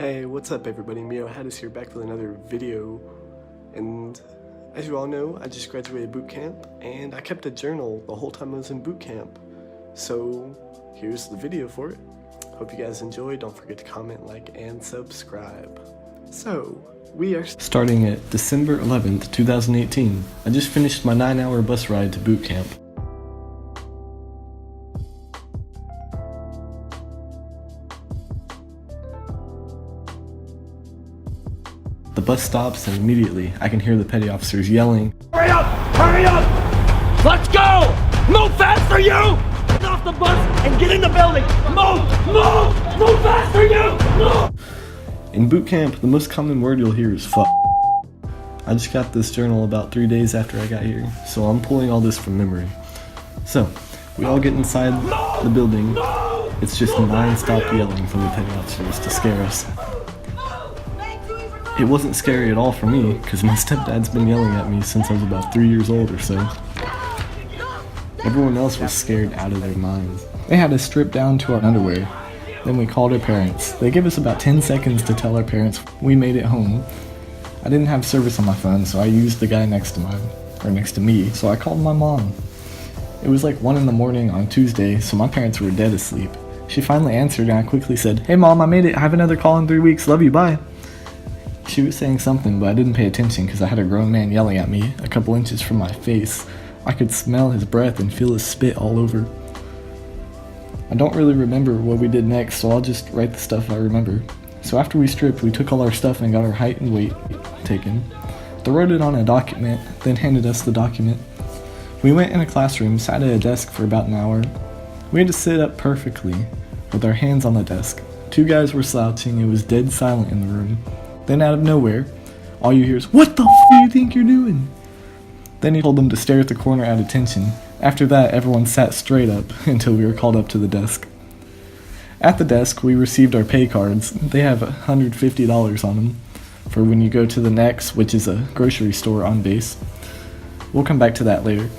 Hey, what's up everybody? oHattas here, back with another video. And as you all know, I just graduated boot camp and I kept a journal the whole time I was in boot camp. So here's the video for it. Hope you guys enjoy. Don't forget to comment, like, and subscribe. So we are starting at December 11th, 2018. I just finished my 9-hour bus ride to boot camp. The bus stops and immediately I can hear the petty officers yelling, "Hurry up! Hurry up! Let's go! Move faster, you! Get off the bus and get in the building! Move! Move! Move faster, you! Move!" In boot camp, the most common word you'll hear is fuck. I just got this journal about 3 days after I got here, so I'm pulling all this from memory. So, we all get inside the building. It's just non-stop yelling from the petty officers to scare us. It wasn't scary at all for me, because my stepdad's been yelling at me since I was about 3 years old or so. Everyone else was scared out of their minds. They had us strip down to our underwear. Then we called our parents. They gave us about 10 seconds to tell our parents we made it home. I didn't have service on my phone, so I used the guy next to me, so I called my mom. It was like 1 in the morning on Tuesday, so my parents were dead asleep. She finally answered and I quickly said, "Hey mom, I made it. I have another call in 3 weeks. Love you, bye." She was saying something, but I didn't pay attention because I had a grown man yelling at me a couple inches from my face. I could smell his breath and feel his spit all over. I don't really remember what we did next, so I'll just write the stuff I remember. So after we stripped, we took all our stuff and got our height and weight taken. They wrote it on a document, then handed us the document. We went in a classroom, sat at a desk for about an hour. We had to sit up perfectly, with our hands on the desk. 2 guys were slouching. It was dead silent in the room. Then out of nowhere, all you hear is, "What the f*** do you think you're doing?" Then he told them to stare at the corner at attention. After that, everyone sat straight up until we were called up to the desk. At the desk, we received our pay cards. They have $150 on them for when you go to the Next, which is a grocery store on base. We'll come back to that later.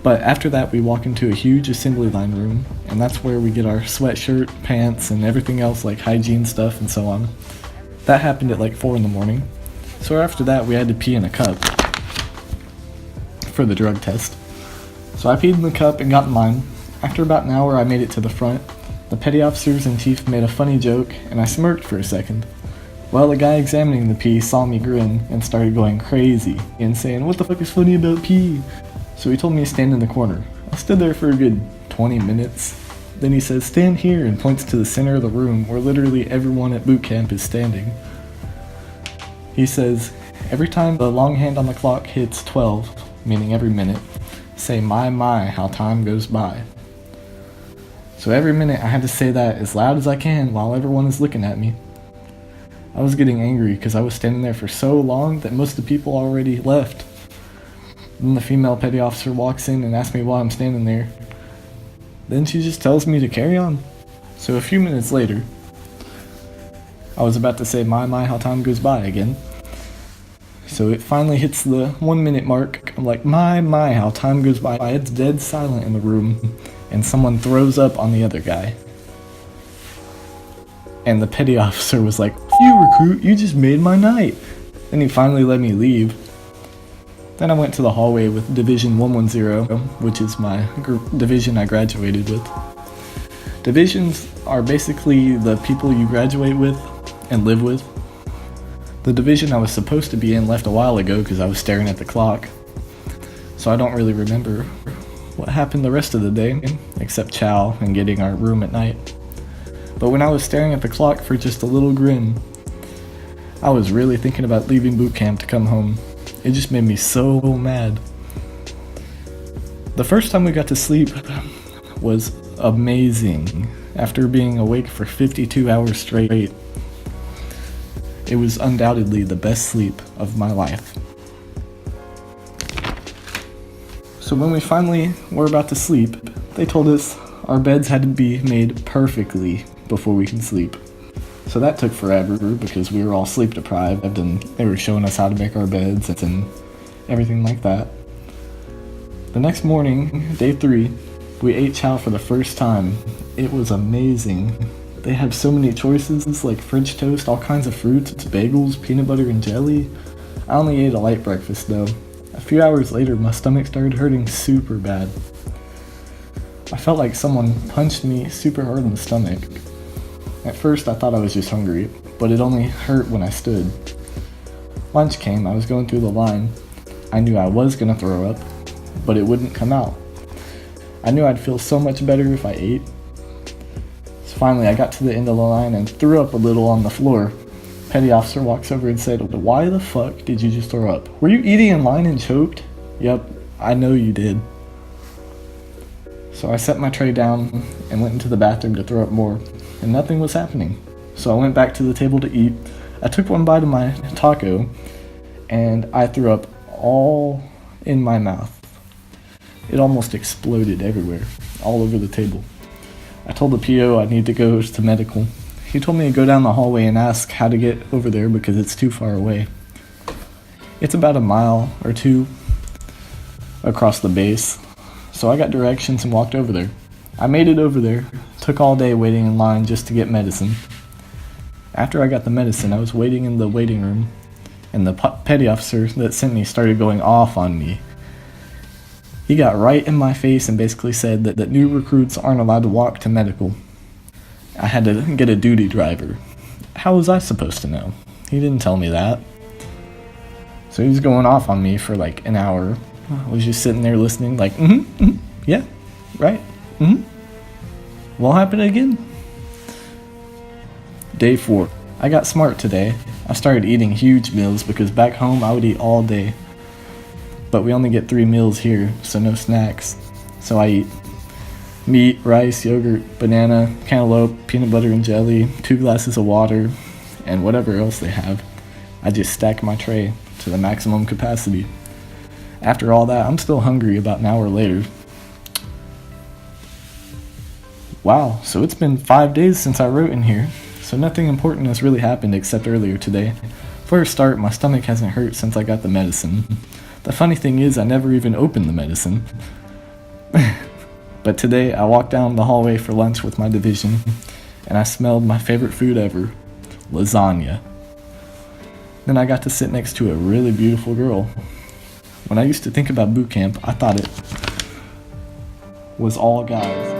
But after that, we walk into a huge assembly line room, and that's where we get our sweatshirt, pants, and everything else like hygiene stuff and so on. That happened at like 4 in the morning. So after that, we had to pee in a cup for the drug test. So I peed in the cup and got in mine. After about an hour, I made it to the front. The petty officers and chief made a funny joke, and I smirked for a second. Well, the guy examining the pee saw me grin and started going crazy and saying, "What the fuck is funny about pee?" So he told me to stand in the corner. I stood there for a good 20 minutes. Then he says, "Stand here," and points to the center of the room where literally everyone at boot camp is standing. He says, "Every time the long hand on the clock hits 12, meaning every minute, say my, how time goes by." So every minute I had to say that as loud as I can while everyone is looking at me. I was getting angry because I was standing there for so long that most of the people already left. Then the female petty officer walks in and asks me why I'm standing there. Then she just tells me to carry on. So a few minutes later, I was about to say my, how time goes by again. So it finally hits the 1 minute mark. I'm like, my, how time goes by. It's dead silent in the room, and someone throws up on the other guy. And the petty officer was like, "You recruit, you just made my night." Then he finally let me leave. Then I went to the hallway with Division 110, which is my division I graduated with. Divisions are basically the people you graduate with and live with. The division I was supposed to be in left a while ago because I was staring at the clock. So I don't really remember what happened the rest of the day, except chow and getting our room at night. But when I was staring at the clock for just a little grin, I was really thinking about leaving boot camp to come home. It just made me so mad. The first time we got to sleep was amazing. After being awake for 52 hours straight, it was undoubtedly the best sleep of my life. So when we finally were about to sleep, they told us our beds had to be made perfectly before we can sleep. So that took forever because we were all sleep deprived and they were showing us how to make our beds and everything like that. The next morning, day 3, we ate chow for the first time. It was amazing. They have so many choices, like French toast, all kinds of fruits, bagels, peanut butter and jelly. I only ate a light breakfast though. A few hours later, my stomach started hurting super bad. I felt like someone punched me super hard in the stomach. At first, I thought I was just hungry, but it only hurt when I stood. Lunch came, I was going through the line. I knew I was gonna throw up, but it wouldn't come out. I knew I'd feel so much better if I ate. So finally, I got to the end of the line and threw up a little on the floor. Petty officer walks over and said, "Why the fuck did you just throw up? Were you eating in line and choked?" "Yep, I know you did." So I set my tray down and went into the bathroom to throw up more, and nothing was happening. So I went back to the table to eat. I took one bite of my taco, and I threw up all in my mouth. It almost exploded everywhere, all over the table. I told the PO I need to go to medical. He told me to go down the hallway and ask how to get over there because it's too far away. It's about a mile or two across the base, so I got directions and walked over there. I made it over there, took all day waiting in line just to get medicine. After I got the medicine, I was waiting in the waiting room, and the petty officer that sent me started going off on me. He got right in my face and basically said that new recruits aren't allowed to walk to medical. I had to get a duty driver. How was I supposed to know? He didn't tell me that. So he was going off on me for like an hour. I was just sitting there listening like, yeah, right, won't happen again. Day 4. I got smart today. I started eating huge meals because back home I would eat all day. But we only get 3 meals here, so no snacks. So I eat meat, rice, yogurt, banana, cantaloupe, peanut butter and jelly, 2 glasses of water, and whatever else they have. I just stack my tray to the maximum capacity. After all that, I'm still hungry about an hour later. Wow, so it's been 5 days since I wrote in here, so nothing important has really happened except earlier today. For a start, my stomach hasn't hurt since I got the medicine. The funny thing is, I never even opened the medicine. But today, I walked down the hallway for lunch with my division, and I smelled my favorite food ever, lasagna. Then I got to sit next to a really beautiful girl. When I used to think about boot camp, I thought it was all guys.